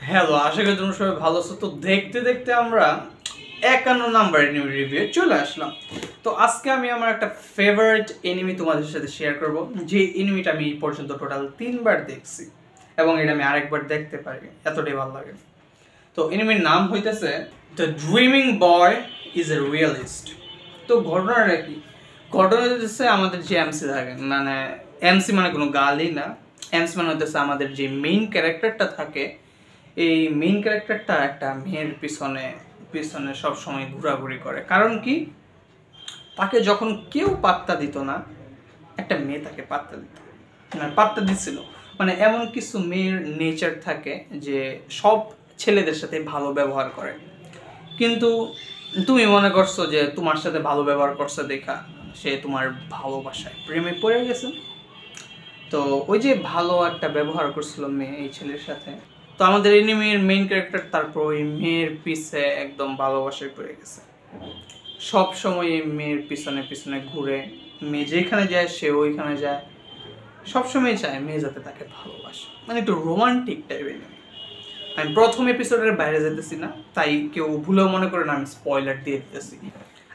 Hello, আশা করি তোমরা সবাই ভালো আছো। তো দেখতে দেখতে আমরা 51 নাম্বার এনিমি রিভিউ চলে আসলাম। তো আজকে আমি আমার একটা ফেভারিট এনিমি তোমাদের সাথে শেয়ার করব, যে এনিমিটা আমি এই পর্যন্ত টোটাল 3বার দেখছি এবং এটা আমি আরেকবার দেখতে পারি, এতটাই ভালো লাগে। তো এনিমির নাম হইতেছে the dreaming boy is a realist. তো ঘটনাটা কি? ঘটনা হচ্ছে আমাদের যে এমসি থাকে, মানে এমসি মানে কোনো গালই না, এমসি মানে হইতেছে আমাদের যে মেইন ক্যারেক্টারটা থাকে। এই মেইন ক্যারেক্টারটা একটা মেয়ের পিছনে পিছনে সবসময় ঘোরাঘুরি করে। কারণ কি, তাকে যখন কেউ পাত্তা দিত না, একটা মেয়ে তাকে পাত্তা দিত, মানে পাত্তা দিচ্ছিল। মানে এমন কিছু মেয়ের নেচার থাকে যে সব ছেলেদের সাথে ভালো ব্যবহার করে, কিন্তু তুমি মনে করছো যে তোমার সাথে ভালো ব্যবহার করছে দেখা সে তোমার ভালোবাসায় প্রেমে পড়ে গেছে। তো ওই যে ভালো একটা ব্যবহার করছিল মেয়ে এই ছেলের সাথে, তো আমাদের এনিমির মেইন ক্যারেক্টার তারপর ওই মেয়ের পিছে একদম ভালোবাসায় পড়ে গেছে। সব সময় এই মেয়ের পিছনে পিছনে ঘুরে, মেয়ে যেখানে যায় সে ওইখানে যায়, সবসময় চায় মেয়ে যাতে তাকে ভালোবাসে, মানে একটু রোমান্টিক টাইপের। আমি প্রথম এপিসোডের বাইরে যেতেছি না, তাই কেউ ভুলেও মনে করে না আমি স্পয়লার দিয়ে দিতেছি।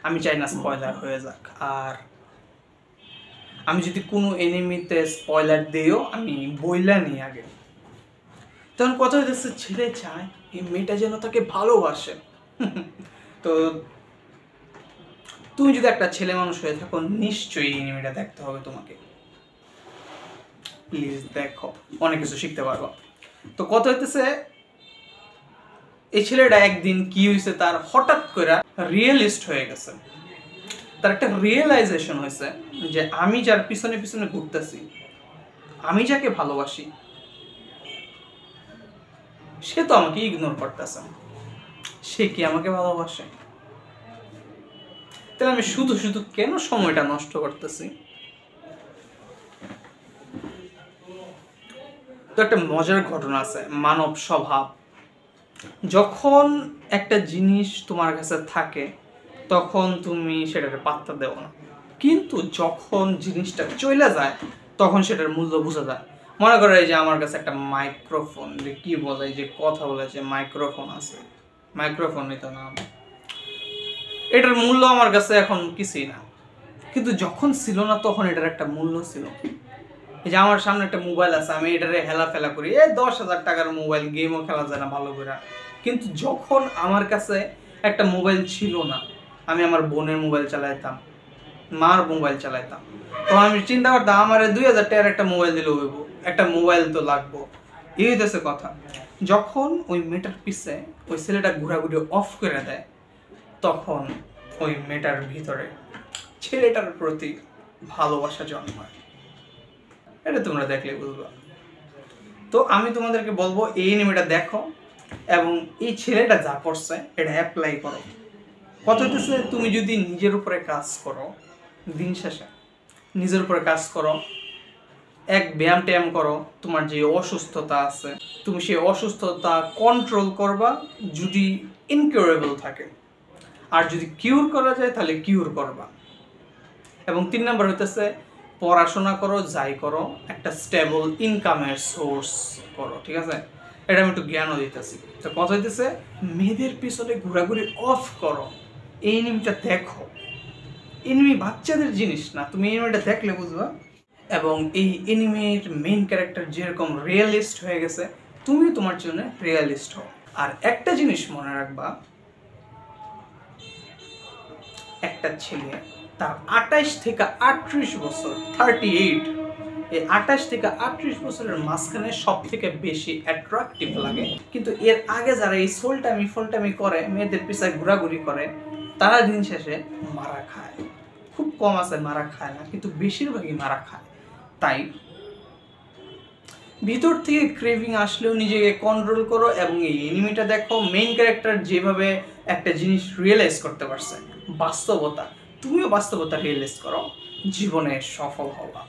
আমি চাই না স্পয়লার হয়ে যাক। আর আমি যদি কোনো এনিমিতে স্পয়লার দিও আমি বইলা নিই আগে। তখন কথা হইতেছে ছেলে চায় এই মেয়েটা যেন তাকে ভালোবাসে। তো তুমি যদি একটা ছেলে মানুষ হয়ে থাকো, নিশ্চয়ই এনিমিটা দেখতে হবে তোমাকে। প্লিজ দেখো, অনেক কিছু শিখতে পারবো। তো কথা হইতেছে এই ছেলেটা একদিন কি হয়েছে, তার হঠাৎ করে রিয়েলিস্ট হয়ে গেছে। তার একটা রিয়েলাইজেশন হয়েছে যে আমি যার পিছনে পিছনে ঘুরতেছি, আমি যাকে ভালোবাসি, সে তো আমাকে ইগনোর করতেছে। সে কি আমাকে ভালোবাসে? তাহলে আমি শুধু শুধু কেন সময়টা নষ্ট করতেছি? তো একটা মজার ঘটনা আছে, মানব স্বভাব। যখন একটা জিনিস তোমার কাছে থাকে তখন তুমি সেটাকে পাত্তা দেও না, কিন্তু যখন জিনিসটা চলে যায় তখন সেটার মূল্য বোঝা যায়। মনে করো এই যে আমার কাছে একটা মাইক্রোফোন, যে কি বলে যে কথা বলে যে মাইক্রোফোন আছে, মাইক্রোফোনই তো নাম, এটার মূল্য আমার কাছে এখন কিছুই না, কিন্তু যখন ছিল না তখন এটার একটা মূল্য ছিল। এই যে আমার সামনে একটা মোবাইল আছে, আমি এটারে হেলা ফেলা করি, 10,000 টাকার মোবাইল, গেমও খেলা যায় না ভালো করে। কিন্তু যখন আমার কাছে একটা মোবাইল ছিল না, আমি আমার বোনের মোবাইল চালাইতাম, মার মোবাইল চালাইতাম, তখন আমি চিন্তা করতাম আমার 2,000 টাকার একটা মোবাইল দিলে হইব, একটা মোবাইল তো লাগবো। এই হইতেছে কথা। যখন ওই মেয়েটার পিছে ওই ছেলেটা ঘোরাঘুরি অফ করে দেয়, তখন ওই মেয়েটার ভিতরে ছেলেটার প্রতি ভালোবাসা জন্মায়। এটা তোমরা দেখলে বুঝবা। তো আমি তোমাদেরকে বলবো এই এনিমেটা দেখো এবং এই ছেলেটা যা করছে এটা অ্যাপ্লাই করো। কত হইতেছে, তুমি যদি নিজের উপরে কাজ করো, দিন শেষে নিজের উপরে কাজ করো, এক ব্যায়াম ট্যায়াম করো, তোমার যে অসুস্থতা আছে তুমি সেই অসুস্থতা কন্ট্রোল করবা যদি ইনকিউরেবল থাকে, আর যদি কিউর করা যায় তাহলে কিউর করবা। এবং 3 নাম্বার হইতেছে পড়াশোনা করো, যাই করো একটা স্টেবল ইনকামের সোর্স করো, ঠিক আছে? এটা আমি একটু জ্ঞানও দিতেছি। তো কথা হইতেছে মেয়েদের পিছনে ঘোরাঘুরি অফ করো, এই এনিমিটা দেখো। এনিমি বাচ্চাদের জিনিস না, তুমি এনিমিটা দেখলে বুঝবা। এবং এই এনিমির মেইন ক্যারেক্টার যেরকম রিয়েলিস্ট হয়ে গেছে, তুমিও তোমার জন্য রিয়েলিস্ট হও। আর একটা জিনিস মনে রাখবা, একটা ছেলে তার 28 থেকে 38 বছর, 38, এই 28 থেকে 38 বছরের মাঝখানে সব থেকে বেশি অ্যাট্রাকটিভ লাগে। কিন্তু এর আগে যারা এই ফোলটামি করে, মেয়েদের পিছনে ঘোরাঘুরি করে, তারা দিন শেষে মারা খায়। খুব কম আছে মারা খায় না, কিন্তু বেশিরভাগই মারা খায়। তাই ভিতর থেকে ক্রেভিং আসলেও নিজেকে কন্ট্রোল করো এবং এই এনিমিটা দেখো। মেইন ক্যারেক্টার যেভাবে একটা জিনিস রিয়েলাইজ করতে পারছে, বাস্তবতা, তুমিও বাস্তবতা রিয়েলাইজ করো, জীবনে সফল হবা।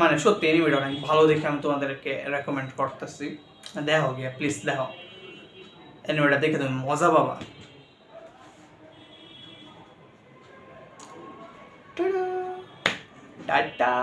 মানে সত্যি এনিমিটা অনেক ভালো দেখে আমি তোমাদেরকে রেকমেন্ড করতেছি, দেখো গিয়া প্লিজ দেখো, এনিমিটা দেখে তুমি মজা পাবা। টাটা।